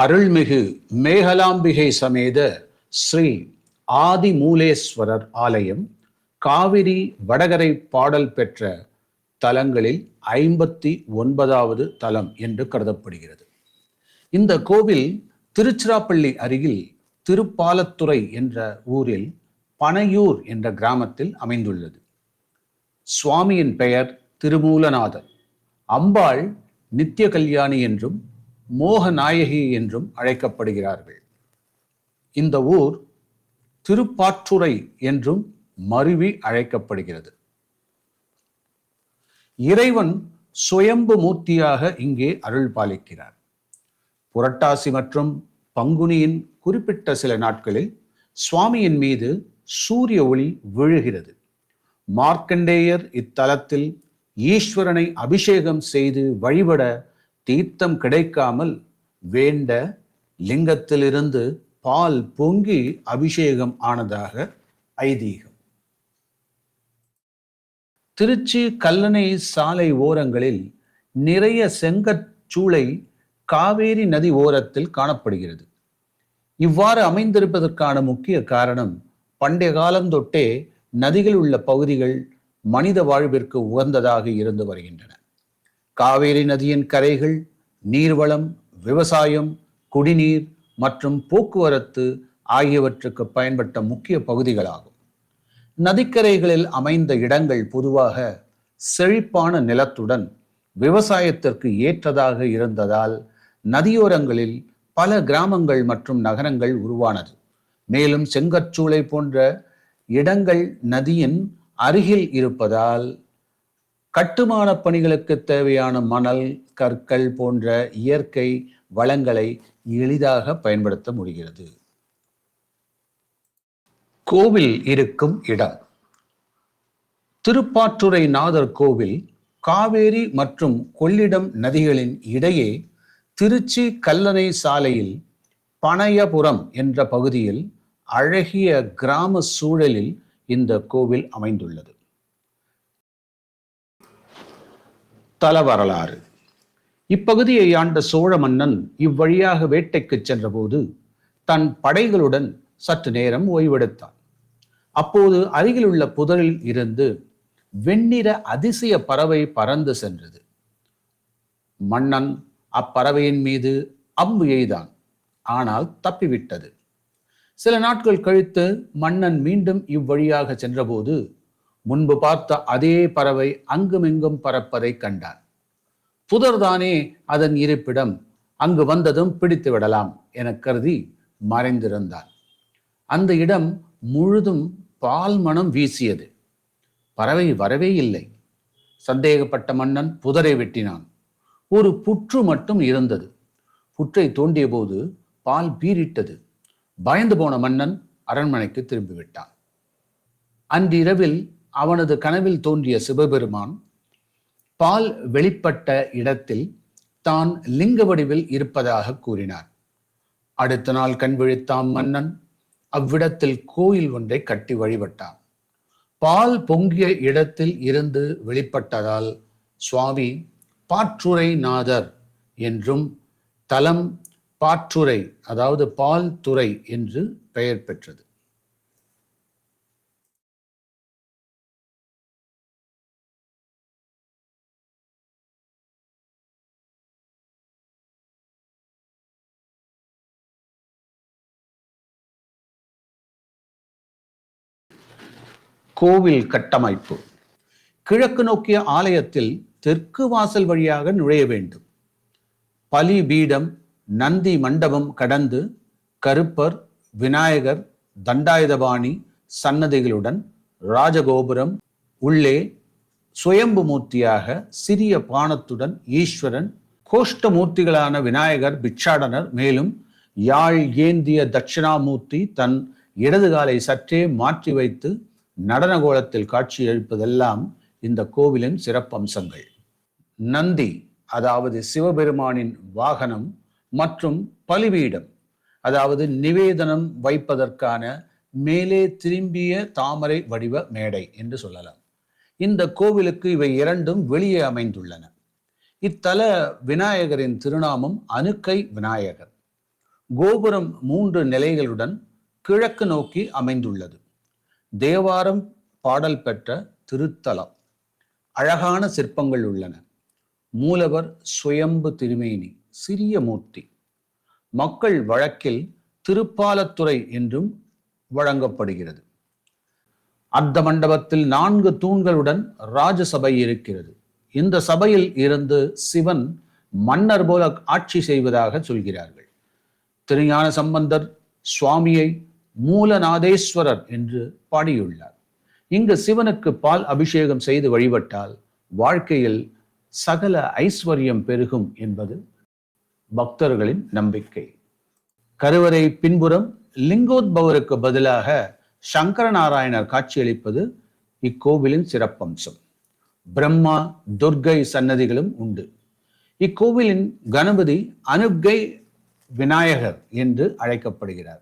அருள்மிகு மேகலாம்பிகை சமேத ஸ்ரீ ஆதிமூலேஸ்வரர் ஆலயம் காவிரி வடகரை பாடல் பெற்ற தலங்களில் 59வது தலம் என்று கருதப்படுகிறது. இந்த கோவில் திருச்சிராப்பள்ளி அருகில் திருப்பாலத்துறை என்ற ஊரில் பனையூர் என்ற கிராமத்தில் அமைந்துள்ளது. சுவாமியின் பெயர் திருமூலநாதர். அம்பாள் நித்திய கல்யாணி என்றும் மோகநாயகி என்றும் அழைக்கப்படுகிறார்கள். இந்த ஊர் திருப்பாற்றுறை என்றும் மருவி அழைக்கப்படுகிறது. இறைவன் சுயம்பு மூர்த்தியாக இங்கே அருள் பாலிக்கிறார். புரட்டாசி மற்றும் பங்குனியின் குறிப்பிட்ட சில நாட்களில் சுவாமியின் மீது சூரிய ஒளி விழுகிறது. மார்க்கண்டேயர் இத்தலத்தில் ஈஸ்வரனை அபிஷேகம் செய்து வழிபட தீர்த்தம் கிடைக்காமல் வேண்ட லிங்கத்திலிருந்து பால் பொங்கி அபிஷேகம் ஆனதாக ஐதீகம். திருச்சி கல்லணை சாலை ஓரங்களில் நிறைய செங்கற்சூளை காவேரி நதி ஓரத்தில் காணப்படுகிறது. இவ்வாறு அமைந்திருப்பதற்கான முக்கிய காரணம், பண்டைய காலம் தொட்டே நதிகள் உள்ள பகுதிகள் மனித வாழ்விற்கு உகந்ததாக இருந்து வருகின்றன. காவேரி நதியின் கரைகள் நீர்வளம், விவசாயம், குடிநீர் மற்றும் போக்குவரத்து ஆகியவற்றுக்கு பயன்பட்ட முக்கிய பகுதிகளாகும். நதிக்கரைகளில் அமைந்த இடங்கள் பொதுவாக செழிப்பான நிலத்துடன் விவசாயத்திற்கு ஏற்றதாக இருந்ததால் நதியோரங்களில் பல கிராமங்கள் மற்றும் நகரங்கள் உருவானது. மேலும் செங்கற்சூளை போன்ற இடங்கள் நதியின் அருகில் இருப்பதால் கட்டுமான பணிகளுக்கு தேவையான மணல், கற்கள் போன்ற இயற்கை வளங்களை எளிதாக பயன்படுத்த முடிகிறது. கோவில் இருக்கும் இடம். திருப்பாற்றுறை நாதர் கோவில் காவேரி மற்றும் கொள்ளிடம் நதிகளின் இடையே திருச்சி கல்லணை சாலையில் பனையபுரம் என்ற பகுதியில் அழகிய கிராம சூழலில் இந்த கோவில் அமைந்துள்ளது. தல வரலாறு. இப்பகுதியை ஆண்ட சோழ மன்னன் இவ்வழியாக வேட்டைக்கு சென்றபோது தன் படைகளுடன் சற்று நேரம் ஓய்வெடுத்தான். அப்போது அருகிலுள்ள புதரில் இருந்து வெண்ணிற அதிசய பறவை பறந்து சென்றது. மன்னன் அப்பறவையின் மீது அம்பு எய்தான். ஆனால் தப்பிவிட்டது. சில நாட்கள் கழித்து மன்னன் மீண்டும் இவ்வழியாக சென்றபோது முன்பு பார்த்த அதே பறவை அங்குமிங்கும் பறப்பதை கண்டான். புதர்தானே அதன் இருப்பிடம், அங்கு வந்ததும் பிடித்து விடலாம் என கருதி மறைந்திருந்தான். அந்த இடம் முழுதும் பால் மனம் வீசியது. பறவை வரவே இல்லை. சந்தேகப்பட்ட மன்னன் புதரை வெட்டினான். ஒரு புற்று மட்டும் இருந்தது. புற்றை தோண்டிய போது பால் பீரிட்டது. பயந்து போன மன்னன் அரண்மனைக்கு திரும்பிவிட்டான். அன்றிரவில் அவனது கனவில் தோன்றிய சிவபெருமான் பால் வெளிப்பட்ட இடத்தில் தான் லிங்க வடிவில் இருப்பதாக கூறினார். அடுத்த நாள் கண் விழித்தான் மன்னன். அவ்விடத்தில் கோயில் ஒன்றை கட்டி வழிபட்டான். பால் பொங்கிய இடத்தில் இருந்து வெளிப்பட்டதால் சுவாமி பாற்றுறை நாதர் என்றும் தலம் பாற்றுறை, அதாவது பால் துறை என்று பெயர் பெற்றது. கோவில் கட்டமைப்பு. கிழக்கு நோக்கிய ஆலயத்தில் தெற்கு வாசல் வழியாக நுழைய வேண்டும். பலி பீடம், நந்தி மண்டபம் கடந்து கருப்பர், விநாயகர், தண்டாயுதபாணி சன்னதிகளுடன் ராஜகோபுரம், உள்ளே சுயம்பு மூர்த்தியாக சிறிய பானத்துடன் ஈஸ்வரன், கோஷ்டமூர்த்திகளான விநாயகர், பிட்சாடனர், மேலும் யாழ் ஏந்திய தட்சிணாமூர்த்தி தன் இடது காலை சற்றே மாற்றி வைத்து நடன கோலத்தில் காட்சி அளிப்பதெல்லாம் இந்த கோவிலின் சிறப்பம்சங்கள். நந்தி, அதாவது சிவபெருமானின் வாகனம், மற்றும் பலிபீடம், அதாவது நிவேதனம் வைப்பதற்கான மேலே திரும்பிய தாமரை வடிவ மேடை என்று சொல்லலாம். இந்த கோவிலுக்கு இவை இரண்டும் வெளியே அமைந்துள்ளன. இத்தல விநாயகரின் திருநாமம் அனுக்கை விநாயகர். கோபுரம் 3 நிலைகளுடன் கிழக்கு நோக்கி அமைந்துள்ளது. தேவாரம் பாடல் பெற்ற திருத்தலம். அழகான சிற்பங்கள் உள்ளன. மூலவர் சுயம்பு திருமேனி, சிறிய மூர்த்தி. மக்கள் வழக்கில் திருப்பாலத்துறை என்றும் வழங்கப்படுகிறது. அர்த்த மண்டபத்தில் 4 தூண்களுடன் ராஜசபை இருக்கிறது. இந்த சபையில் இருந்து சிவன் மன்னர் போல ஆட்சி செய்வதாக சொல்கிறார்கள். திருஞான சம்பந்தர் சுவாமியை மூலநாதேஸ்வரர் என்று பாடியுள்ளார். இங்கு சிவனுக்கு பால் அபிஷேகம் செய்து வழிபட்டால் வாழ்க்கையில் சகல ஐஸ்வர்யம் பெருகும் என்பது பக்தர்களின் நம்பிக்கை. கருவறை பின்புறம் லிங்கோத்பவருக்கு பதிலாக சங்கரநாராயணர் காட்சியளிப்பது இக்கோவிலின் சிறப்பம்சம். பிரம்மா, துர்க்கை சன்னதிகளும் உண்டு. இக்கோவிலின் கணபதி அனுப்கை விநாயகர் என்று அழைக்கப்படுகிறார்.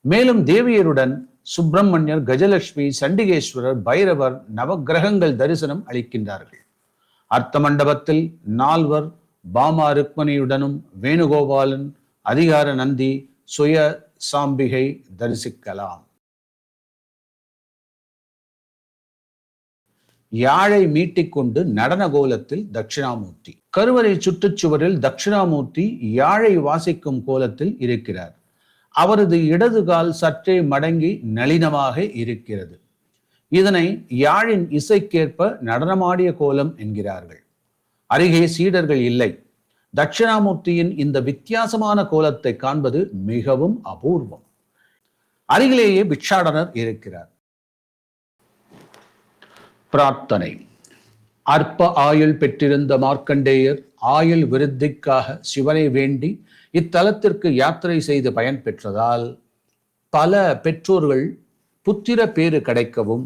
மேலும் தேவியருடன் சுப்பிரமணியர், கஜலட்சுமி, சண்டிகேஸ்வரர், பைரவர், நவக்கிரகங்கள் தரிசனம் அளிக்கின்றார்கள். அர்த்த மண்டபத்தில் 4 பாமா ருக்மணியுடனும் வேணுகோபாலன், அதிகார நந்தி, சுய சாம்பிகை தரிசிக்கலாம். யாழை மீட்டிக்கொண்டு நடன கோலத்தில் தட்சிணாமூர்த்தி. கருவறை சுற்றுச்சுவரில் தட்சிணாமூர்த்தி யாழை வாசிக்கும் கோலத்தில் இருக்கிறார். அவரது இடது கால் சற்றே மடங்கி நளினமாக இருக்கிறது. இதனை யாழின் இசைக்கேற்ப நடனமாடிய கோலம் என்கிறார்கள். அருகே சீடர்கள் இல்லை. தட்சிணாமூர்த்தியின் இந்த வித்தியாசமான கோலத்தை காண்பது மிகவும் அபூர்வம். அருகிலேயே பிட்சாடனர் இருக்கிறார். பிரார்த்தனை. அற்ப ஆயுள் பெற்றிருந்த மார்க்கண்டேயர் ஆயுள் விருத்திக்காக சிவனை வேண்டி இத்தலத்திற்கு யாத்திரை செய்து பயன் பெற்றதால் பல பெற்றோர்கள் புத்திர பேறு கிடைக்கவும்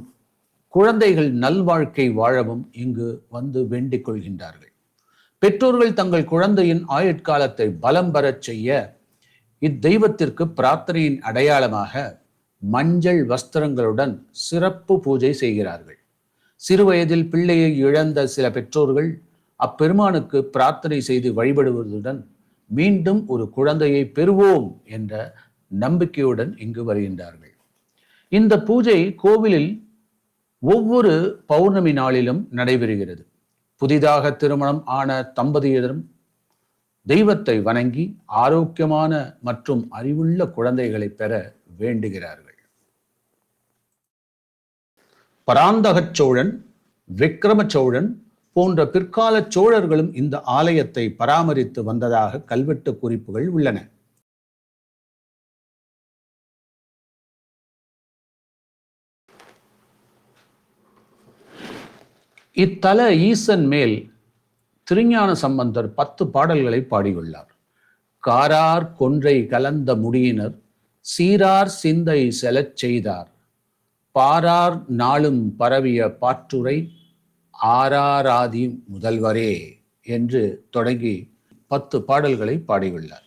குழந்தைகள் நல்வாழ்க்கை வாழவும் இங்கு வந்து வேண்டிக் கொள்கின்றார்கள். பெற்றோர்கள் தங்கள் குழந்தையின் ஆயுட்காலத்தை பலம் பெறச் செய்ய இத்தெய்வத்திற்கு பிரார்த்தனையின் அடையாளமாக மஞ்சள் வஸ்திரங்களுடன் சிறப்பு பூஜை செய்கிறார்கள். சிறுவயதில் பிள்ளையை இழந்த சில பெற்றோர்கள் அப்பெருமானுக்கு பிரார்த்தனை செய்து வழிபடுவதுடன் மீண்டும் ஒரு குழந்தையை பெறுவோம் என்ற நம்பிக்கையுடன் இங்கு வருகின்றார்கள். இந்த பூஜை கோவிலில் ஒவ்வொரு பௌர்ணமி நாளிலும் நடைபெறுகிறது. புதிதாக திருமணம் ஆன தம்பதியினரும் தெய்வத்தை வணங்கி ஆரோக்கியமான மற்றும் அறிவுள்ள குழந்தைகளை பெற வேண்டுகிறார்கள். பராந்தகச் சோழன், விக்கிரம சோழன் போன்ற பிற்கால சோழர்களும் இந்த ஆலயத்தை பராமரித்து வந்ததாக கல்வெட்டு குறிப்புகள் உள்ளன. இத்தல ஈசன் மேல் திருஞான சம்பந்தர் 10 பாடல்களை பாடியுள்ளார். காரார் கொன்றை கலந்த முடியினர் சீரார் சிந்தை செலச் செய்தார் பாரார் நாளும் பரவிய பாற்றுரை ஆராராதி முதல்வரே என்று தொடங்கி 10 பாடல்களை பாடியுள்ளார்.